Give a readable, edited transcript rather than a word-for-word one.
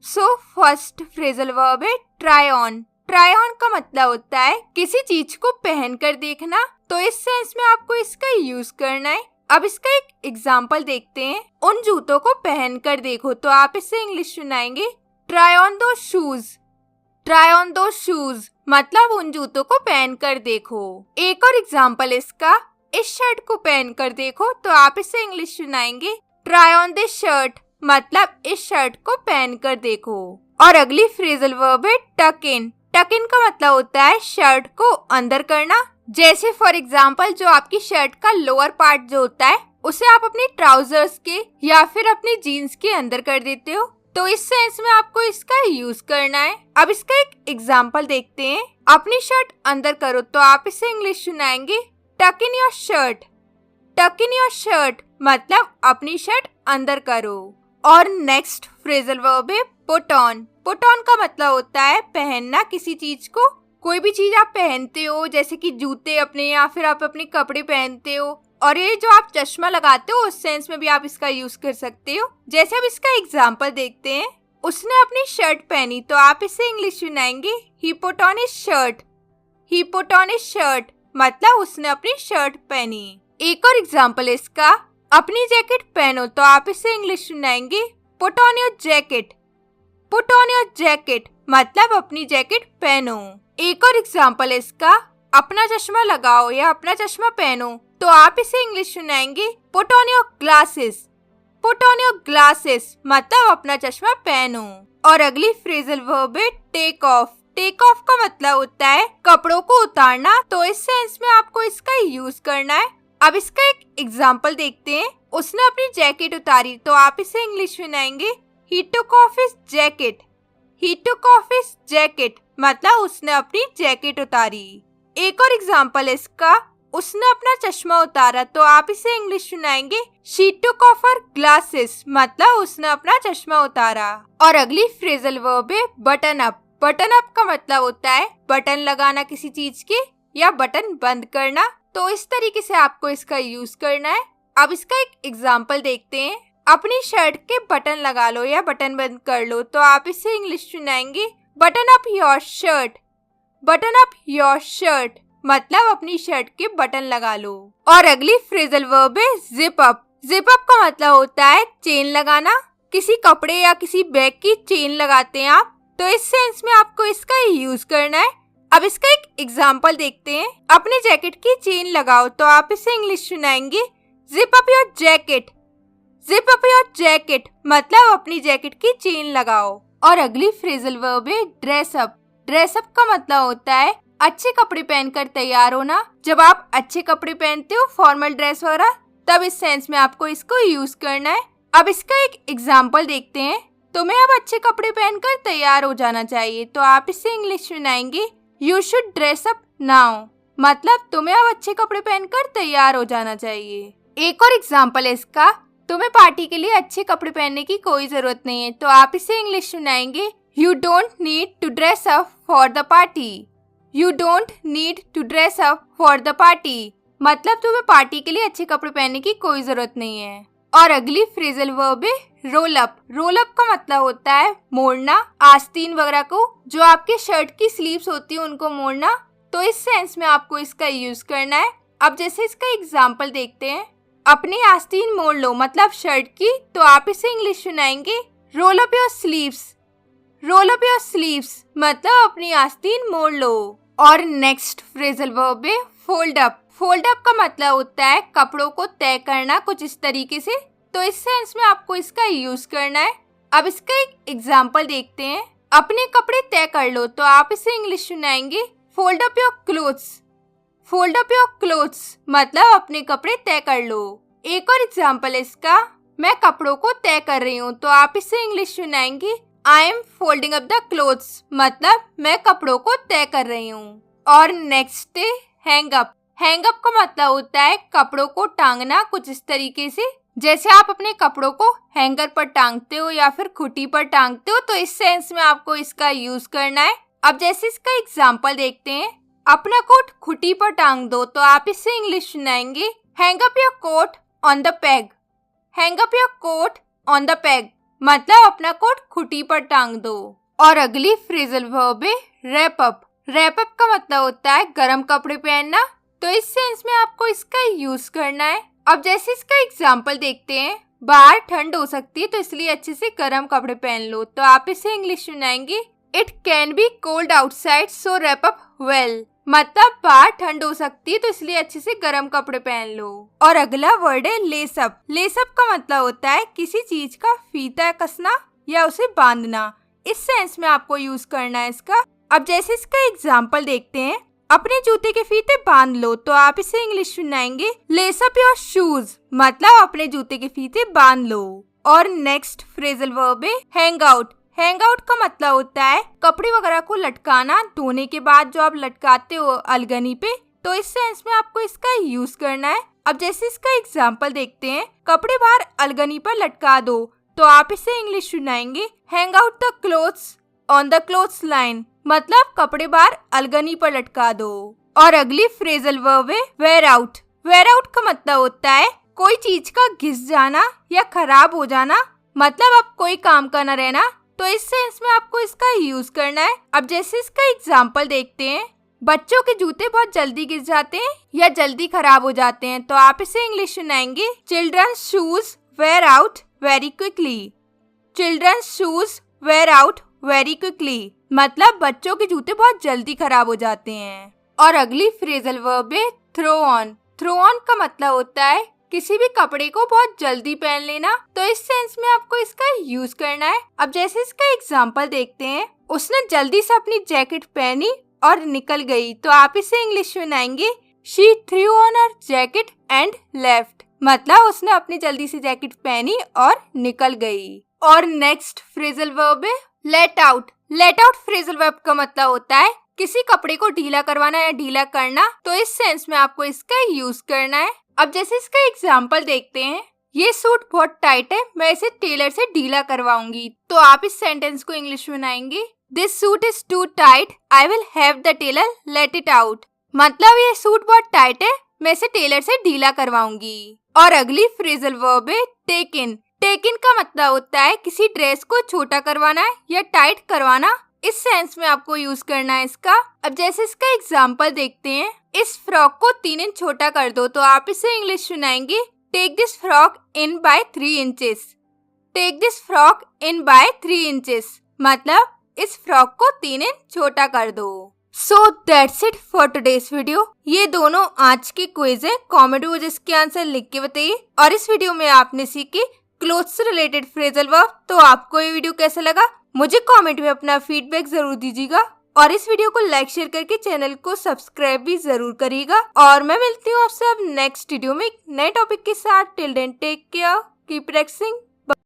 So first phrasal verb है try on. Try on का मतलब होता है किसी चीज को पहन कर देखना, तो इस सेंस में आपको इसका यूज करना है। अब इसका एक एग्जाम्पल देखते हैं। उन जूतों को पहन कर देखो, तो आप इससे इंग्लिश सुनाएंगे ट्राई ऑन दो शूज। ट्राई ऑन दो शूज मतलब उन जूतों को पहन कर देखो। एक और एग्जाम्पल इसका, इस शर्ट को पहन कर देखो, तो आप इसे इंग्लिश सुनाएंगे ट्राई ऑन दिस शर्ट मतलब इस शर्ट को पहन कर देखो। और अगली फ्रेजल वर्ब है टक इन। टक इन का मतलब होता है शर्ट को अंदर करना। जैसे फॉर एग्जाम्पल जो आपकी शर्ट का लोअर पार्ट जो होता है उसे आप अपने ट्राउजर्स के या फिर अपने जीन्स के अंदर कर देते हो, तो इस सेंस में आपको इसका यूज करना है। अब इसका एक एग्जाम्पल देखते हैं। अपनी शर्ट अंदर करो, तो आप इसे इंग्लिश सुनाएंगे टक इन योर शर्ट। टक इन योर शर्ट मतलब अपनी शर्ट अंदर करो। और नेक्स्ट फ्रेजल वर्ब है पुट ऑन। पुट ऑन का मतलब होता है पहनना किसी चीज को। कोई भी चीज आप पहनते हो, जैसे कि जूते अपने या फिर आप अपने कपड़े पहनते हो, और ये जो आप चश्मा लगाते हो उस सेंस में भी आप इसका यूज कर सकते हो। जैसे अब इसका एग्जाम्पल देखते हैं। उसने अपनी शर्ट पहनी, तो आप इसे इंग्लिश सुनाएंगे ही put on his shirt. He put on his shirt मतलब उसने अपनी शर्ट पहनी। एक और एग्जाम्पल इसका, अपनी जैकेट पहनो, तो आप इसे इंग्लिश सुनाएंगे put on your jacket. Put on your jacket मतलब अपनी जैकेट पहनो। एक और एग्जाम्पल इसका, अपना चश्मा लगाओ या अपना चश्मा पहनो, तो आप इसे इंग्लिश सुनाएंगे put on your glasses. Put on your glasses मतलब अपना चश्मा पहनो। और अगली फ्रेजल वर्ब है टेक ऑफ। टेक ऑफ का मतलब होता है कपड़ों को उतारना, तो इस सेंस में आपको इसका यूज करना है। अब इसका एक एग्जाम्पल देखते हैं। उसने अपनी जैकेट उतारी, तो आप इसे इंग्लिश सुनाएंगे ही टुक ऑफ हिज जैकेट। ही टुक ऑफ हिज जैकेट मतलब उसने अपनी जैकेट उतारी। एक और एग्जाम्पल इसका, उसने अपना चश्मा उतारा, तो आप इसे इंग्लिश सुनाएंगे she took of her glasses मतलब उसने अपना चश्मा उतारा। और अगली फ्रेजल वर्ब है बटन अप। बटन अप का मतलब होता है बटन लगाना किसी चीज के या बटन बंद करना, तो इस तरीके से आपको इसका यूज करना है। अब इसका एक एग्जाम्पल देखते हैं। अपनी शर्ट के बटन लगा लो या बटन बंद कर लो, तो आप इसे इंग्लिश सुनाएंगे button up your shirt. Button up your shirt मतलब अपनी शर्ट के बटन लगा लो। और अगली फ्रेजल वर्ब है जिप अप। जिप अप का मतलब होता है चेन लगाना। किसी कपड़े या किसी बैग की चेन लगाते हैं आप, तो इस सेंस में आपको इसका यूज करना है। अब इसका एक एग्जाम्पल देखते हैं। अपनी जैकेट की चेन लगाओ, तो आप इसे इंग्लिश सुनाएंगे zip up your jacket. Zip up your jacket मतलब अपनी जैकेट की चेन लगाओ। और अगली फ्रेजल वर्ब है ड्रेस अप। ड्रेस अप का मतलब होता है अच्छे कपड़े पहनकर तैयार होना। जब आप अच्छे कपड़े पहनते हो, फॉर्मल ड्रेस वगैरह, तब इस सेंस में आपको इसको यूज करना है। अब इसका एक एग्जाम्पल देखते हैं। तुम्हें अब अच्छे कपड़े पहनकर तैयार हो जाना चाहिए, तो आप इसे इंग्लिश सुनाएंगे you should dress up now मतलब तुम्हें अब अच्छे कपड़े पहनकर तैयार हो जाना चाहिए। एक और एग्जाम्पल है इसका, तुम्हें पार्टी के लिए अच्छे कपड़े पहनने की कोई जरूरत नहीं है, तो आप इसे इंग्लिश सुनाएंगे you don't need to dress up for the party. You don't need to dress up for the party मतलब तुम्हें पार्टी के लिए अच्छे कपड़े पहनने की कोई जरूरत नहीं है। और अगली फ्रेजल वर्ब है रोल अप। रोल अप का मतलब होता है मोड़ना, आस्तीन वगैरह को, जो आपके शर्ट की स्लीव्स होती है उनको मोड़ना, तो इस सेंस में आपको इसका यूज करना है। अब जैसे इसका एग्जाम्पल देखते हैं। अपनी आस्तीन मोड़ लो मतलब शर्ट की, तो आप इसे इंग्लिश सुनाएंगे roll up your sleeves. Roll up your sleeves मतलब अपनी आस्तीन मोड़ लो। और नेक्स्ट फ्रेजल वर्ब है फोल्ड अप। फोल्ड अप का मतलब होता है कपड़ों को तय करना कुछ इस तरीके से, तो इस सेंस में आपको इसका यूज करना है। अब इसका एक एग्जाम्पल देखते हैं। अपने कपड़े तय कर लो, तो आप इसे इंग्लिश सुनाएंगे fold up your clothes. Fold up your clothes मतलब अपने कपड़े तय कर लो। एक और एग्जाम्पल इसका, मैं कपड़ों को तय कर रही हूँ, तो आप इसे इंग्लिश सुनाएंगे I am folding up the clothes मतलब मैं कपड़ों को तय कर रही हूँ। और नेक्स्ट है हैंग अप। हैंग अप का मतलब होता है कपड़ों को टांगना कुछ इस तरीके से, जैसे आप अपने कपड़ों को हैंगर पर टांगते हो या फिर खुटी पर टांगते हो, तो इस सेंस में आपको इसका यूज करना है। अब जैसे इसका एग्जाम्पल देखते हैं। अपना कोट खुटी पर टांग दो, तो आप इससे इंग्लिश सुनाएंगे hang up your coat on the peg. Hang up your coat on the peg मतलब अपना कोट खुटी पर टांग दो। और अगली फ्रेजल वर्ब है रैप अप। रैप अप का मतलब होता है गर्म कपड़े पहनना। तो इस सेंस में आपको इसका यूज करना है। अब जैसे इसका एग्जाम्पल देखते हैं, बाहर ठंड हो सकती है तो इसलिए अच्छे से गर्म कपड़े पहन लो। तो आप इसे इंग्लिश सुनाएंगे, it can be cold outside so wrap up well. मतलब बाहर ठंड हो सकती है तो इसलिए अच्छे से गर्म कपड़े पहन लो। और अगला वर्ड है लेस अप। लेस अप का मतलब होता है किसी चीज का फीता कसना या उसे बांधना। इस सेंस में आपको यूज करना है इसका। अब जैसे इसका एग्जाम्पल देखते हैं, अपने जूते के फीते बांध लो। तो आप इसे इंग्लिश सुनाएंगे, लेस अप योर शूज। मतलब अपने जूते के फीते बांध लो। और नेक्स्ट फ्रेजल वर्ब है हैंग आउट। हैंग आउट का मतलब होता है कपड़े वगैरह को लटकाना, धोने के बाद जो आप लटकाते हो अलगनी पे। तो इस सेंस में आपको इसका यूज करना है। अब जैसे इसका एग्जाम्पल देखते हैं, कपड़े बाहर अलगनी पर लटका दो। तो आप इसे इंग्लिश सुनाएंगे, hang out the clothes on the clothes line. मतलब कपड़े बाहर अलगनी पर लटका दो। और अगली फ्रेजल वर्ब है वेयर आउट। वेयर आउट का मतलब होता है कोई चीज का घिस जाना या खराब हो जाना। मतलब अब कोई काम का न रहना। तो इस सेंस में आपको इसका यूज करना है। अब जैसे इसका एग्जाम्पल देखते हैं, बच्चों के जूते बहुत जल्दी घिस जाते हैं या जल्दी खराब हो जाते हैं। तो आप इसे इंग्लिश सुनाएंगे, children's shoes wear out very quickly. Children's shoes wear out very quickly. मतलब बच्चों के जूते बहुत जल्दी खराब हो जाते हैं। और अगली फ्रेजल वर्ब है थ्रो ऑन। थ्रो ऑन का मतलब होता है किसी भी कपड़े को बहुत जल्दी पहन लेना। तो इस सेंस में आपको इसका यूज करना है। अब जैसे इसका एग्जाम्पल देखते हैं, उसने जल्दी से अपनी जैकेट पहनी और निकल गई। तो आप इसे इंग्लिश सुनाएंगे, she threw on her jacket and left. मतलब उसने अपनी जल्दी से जैकेट पहनी और निकल गई। और नेक्स्ट फ्रेजल वर्ब है let out. Let out phrasal verb का मतलब होता है किसी कपड़े को ढीला करवाना या ढीला करना। तो इस सेंस में आपको इसका यूज करना है। अब जैसे इसका एग्जाम्पल देखते हैं, ये सूट बहुत टाइट है, मैं इसे टेलर से ढीला करवाऊंगी। तो आप इस सेंटेंस को इंग्लिश में बनाएंगे, this suit is too tight, I will have the tailor let it out. मतलब ये सूट बहुत टाइट है, मैं इसे टेलर से ढीला करवाऊंगी। और अगली फ्रेजल वर्ब है टेक इन। टेक इन का मतलब होता है किसी ड्रेस को छोटा करवाना या टाइट करवाना। इस सेंस में आपको यूज करना है इसका। अब जैसे इसका एग्जाम्पल देखते हैं, इस फ्रॉक को 3 इंच छोटा कर दो। तो आप इसे इंग्लिश सुनाएंगे, take this frock in by 3 inches. Take this frock in by 3 inches. मतलब इस फ्रॉक को 3 इंच छोटा कर दो। So that's it for today's video. ये दोनों आज के क्विज है, कमेंट में जिसके आंसर लिख के बताइए। और इस वीडियो में आपने सीखी क्लोथ्स से रिलेटेड फ्रेजल वर्ब। तो आपको ये वीडियो कैसा लगा मुझे कमेंट में अपना फीडबैक जरूर दीजिएगा। और इस वीडियो को लाइक शेयर करके चैनल को सब्सक्राइब भी जरूर करिएगा। और मैं मिलती हूँ आपसे अब नेक्स्ट वीडियो में एक नए टॉपिक के साथ। Till then take care, keep practising.